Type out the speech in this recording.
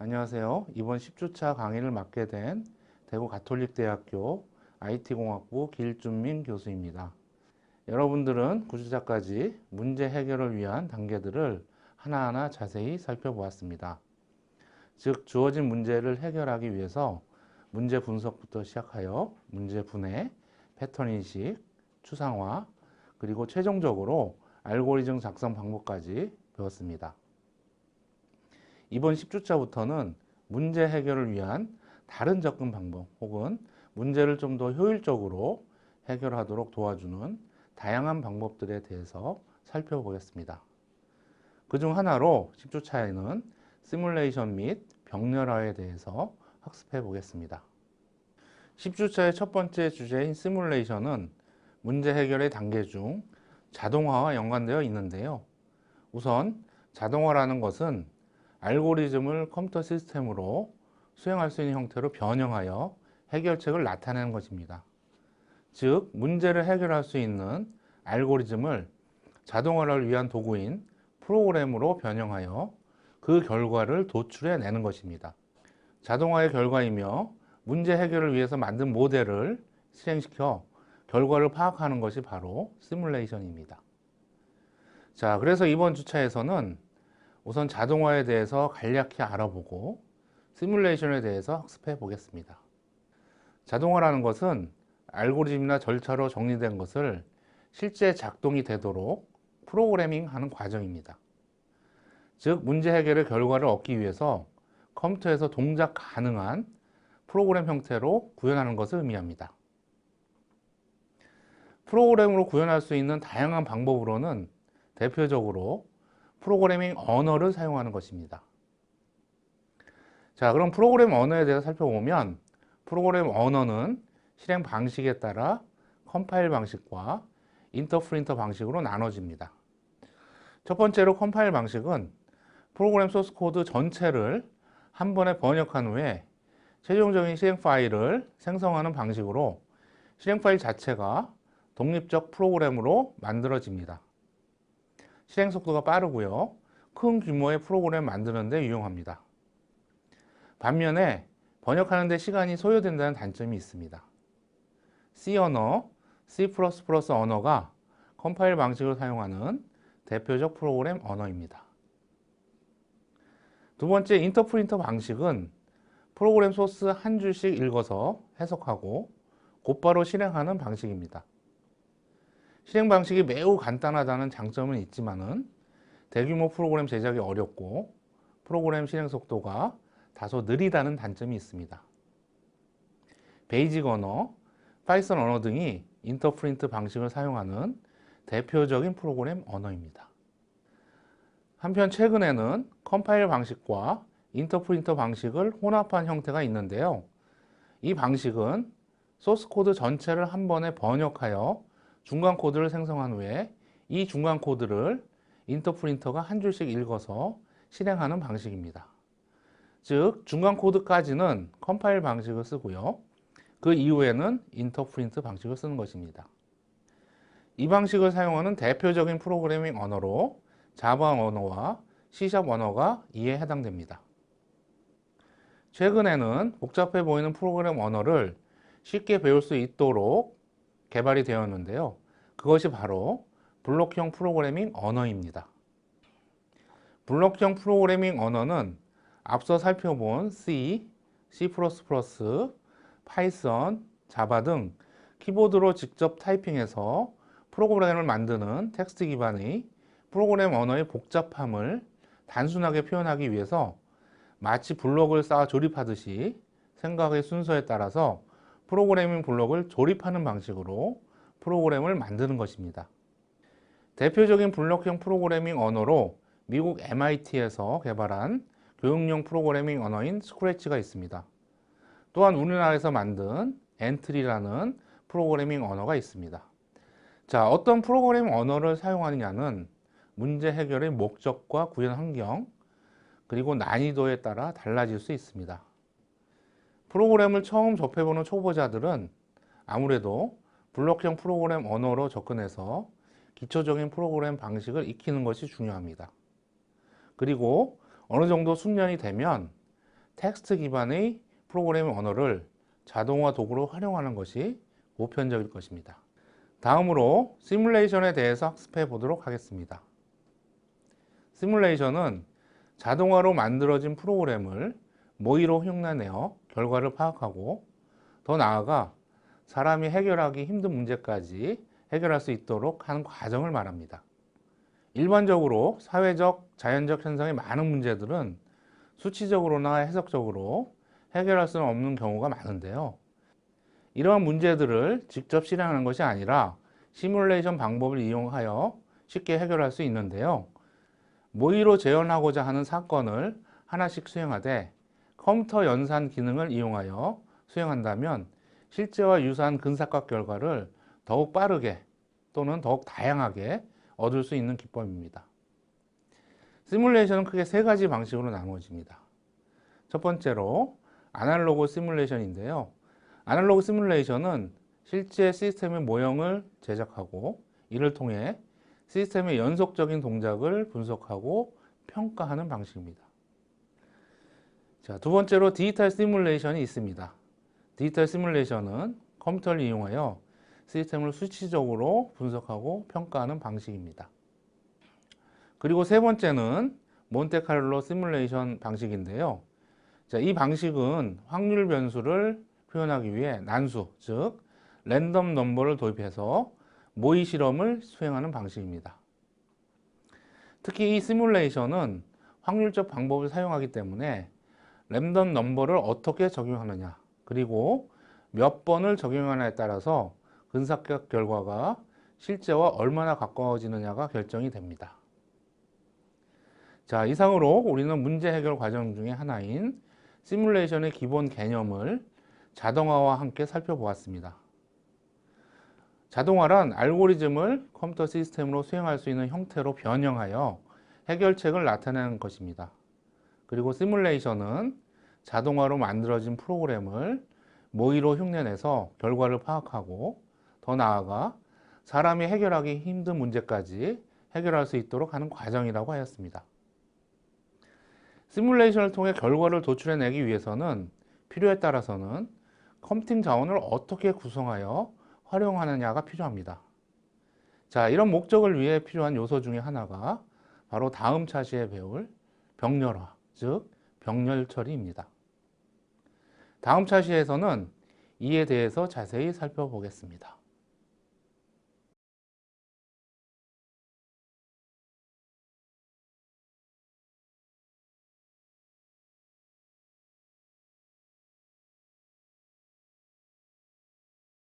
안녕하세요. 이번 10주차 강의를 맡게 된 대구 가톨릭대학교 IT공학부 길준민 교수입니다. 여러분들은 9주차까지 문제 해결을 위한 단계들을 하나하나 자세히 살펴보았습니다. 즉, 주어진 문제를 해결하기 위해서 문제 분석부터 시작하여 문제 분해, 패턴 인식, 추상화, 그리고 최종적으로 알고리즘 작성 방법까지 배웠습니다. 이번 10주차부터는 문제 해결을 위한 다른 접근 방법 혹은 문제를 좀 더 효율적으로 해결하도록 도와주는 다양한 방법들에 대해서 살펴보겠습니다. 그중 하나로 10주차에는 시뮬레이션 및 병렬화에 대해서 학습해 보겠습니다. 10주차의 첫 번째 주제인 시뮬레이션은 문제 해결의 단계 중 자동화와 연관되어 있는데요. 우선 자동화라는 것은 알고리즘을 컴퓨터 시스템으로 수행할 수 있는 형태로 변형하여 해결책을 나타내는 것입니다. 즉, 문제를 해결할 수 있는 알고리즘을 자동화를 위한 도구인 프로그램으로 변형하여 그 결과를 도출해내는 것입니다. 자동화의 결과이며 문제 해결을 위해서 만든 모델을 실행시켜 결과를 파악하는 것이 바로 시뮬레이션입니다. 자, 그래서 이번 주차에서는 우선 자동화에 대해서 간략히 알아보고 시뮬레이션에 대해서 학습해 보겠습니다. 자동화라는 것은 알고리즘이나 절차로 정리된 것을 실제 작동이 되도록 프로그래밍하는 과정입니다. 즉, 문제 해결의 결과를 얻기 위해서 컴퓨터에서 동작 가능한 프로그램 형태로 구현하는 것을 의미합니다. 프로그램으로 구현할 수 있는 다양한 방법으로는 대표적으로 프로그래밍 언어를 사용하는 것입니다. 자, 그럼 프로그램 언어에 대해서 살펴보면 프로그램 언어는 실행 방식에 따라 컴파일 방식과 인터프린터 방식으로 나눠집니다. 첫 번째로 컴파일 방식은 프로그램 소스 코드 전체를 한 번에 번역한 후에 최종적인 실행 파일을 생성하는 방식으로 실행 파일 자체가 독립적 프로그램으로 만들어집니다. 실행 속도가 빠르고요. 큰 규모의 프로그램을 만드는 데 유용합니다. 반면에 번역하는 데 시간이 소요된다는 단점이 있습니다. C 언어, C++ 언어가 컴파일 방식을 사용하는 대표적 프로그램 언어입니다. 두 번째, 인터프린터 방식은 프로그램 소스 한 줄씩 읽어서 해석하고 곧바로 실행하는 방식입니다. 실행 방식이 매우 간단하다는 장점은 있지만은 대규모 프로그램 제작이 어렵고 프로그램 실행 속도가 다소 느리다는 단점이 있습니다. 베이직 언어, 파이썬 언어 등이 인터프린트 방식을 사용하는 대표적인 프로그램 언어입니다. 한편 최근에는 컴파일 방식과 인터프린터 방식을 혼합한 형태가 있는데요. 이 방식은 소스 코드 전체를 한 번에 번역하여 중간 코드를 생성한 후에 이 중간 코드를 인터프린터가 한 줄씩 읽어서 실행하는 방식입니다. 즉, 중간 코드까지는 컴파일 방식을 쓰고요. 그 이후에는 인터프린트 방식을 쓰는 것입니다. 이 방식을 사용하는 대표적인 프로그래밍 언어로 자바 언어와 C# 언어가 이에 해당됩니다. 최근에는 복잡해 보이는 프로그램 언어를 쉽게 배울 수 있도록 개발이 되었는데요. 그것이 바로 블록형 프로그래밍 언어입니다. 블록형 프로그래밍 언어는 앞서 살펴본 C, C++, 파이썬, 자바 등 키보드로 직접 타이핑해서 프로그램을 만드는 텍스트 기반의 프로그램 언어의 복잡함을 단순하게 표현하기 위해서 마치 블록을 쌓아 조립하듯이 생각의 순서에 따라서 프로그래밍 블록을 조립하는 방식으로 프로그램을 만드는 것입니다. 대표적인 블록형 프로그래밍 언어로 미국 MIT에서 개발한 교육용 프로그래밍 언어인 스크래치가 있습니다. 또한 우리나라에서 만든 엔트리라는 프로그래밍 언어가 있습니다. 자, 어떤 프로그래밍 언어를 사용하느냐는 문제 해결의 목적과 구현 환경, 그리고 난이도에 따라 달라질 수 있습니다. 프로그램을 처음 접해보는 초보자들은 아무래도 블록형 프로그램 언어로 접근해서 기초적인 프로그램 방식을 익히는 것이 중요합니다. 그리고 어느 정도 숙련이 되면 텍스트 기반의 프로그래밍 언어를 자동화 도구로 활용하는 것이 보편적일 것입니다. 다음으로 시뮬레이션에 대해서 학습해 보도록 하겠습니다. 시뮬레이션은 자동화로 만들어진 프로그램을 모의로 흉내내어 결과를 파악하고 더 나아가 사람이 해결하기 힘든 문제까지 해결할 수 있도록 하는 과정을 말합니다. 일반적으로 사회적, 자연적 현상의 많은 문제들은 수치적으로나 해석적으로 해결할 수는 없는 경우가 많은데요. 이러한 문제들을 직접 실행하는 것이 아니라 시뮬레이션 방법을 이용하여 쉽게 해결할 수 있는데요. 모의로 재현하고자 하는 사건을 하나씩 수행하되 컴퓨터 연산 기능을 이용하여 수행한다면 실제와 유사한 근사각 결과를 더욱 빠르게 또는 더욱 다양하게 얻을 수 있는 기법입니다. 시뮬레이션은 크게 세 가지 방식으로 나누어집니다. 첫 번째로 아날로그 시뮬레이션인데요. 아날로그 시뮬레이션은 실제 시스템의 모형을 제작하고 이를 통해 시스템의 연속적인 동작을 분석하고 평가하는 방식입니다. 자, 두 번째로 디지털 시뮬레이션이 있습니다. 디지털 시뮬레이션은 컴퓨터를 이용하여 시스템을 수치적으로 분석하고 평가하는 방식입니다. 그리고 세 번째는 몬테카를로 시뮬레이션 방식인데요. 자, 이 방식은 확률 변수를 표현하기 위해 난수, 즉 랜덤 넘버를 도입해서 모의 실험을 수행하는 방식입니다. 특히 이 시뮬레이션은 확률적 방법을 사용하기 때문에 랜덤 넘버를 어떻게 적용하느냐, 그리고 몇 번을 적용하느냐에 따라서 근사각 결과가 실제와 얼마나 가까워지느냐가 결정이 됩니다. 자, 이상으로 우리는 문제 해결 과정 중에 하나인 시뮬레이션의 기본 개념을 자동화와 함께 살펴보았습니다. 자동화란 알고리즘을 컴퓨터 시스템으로 수행할 수 있는 형태로 변형하여 해결책을 나타내는 것입니다. 그리고 시뮬레이션은 자동화로 만들어진 프로그램을 모의로 흉내내서 결과를 파악하고 더 나아가 사람이 해결하기 힘든 문제까지 해결할 수 있도록 하는 과정이라고 하였습니다. 시뮬레이션을 통해 결과를 도출해내기 위해서는 필요에 따라서는 컴퓨팅 자원을 어떻게 구성하여 활용하느냐가 필요합니다. 자, 이런 목적을 위해 필요한 요소 중에 하나가 바로 다음 차시에 배울 병렬화, 즉 병렬 처리입니다. 다음 차시에서는 이에 대해서 자세히 살펴보겠습니다.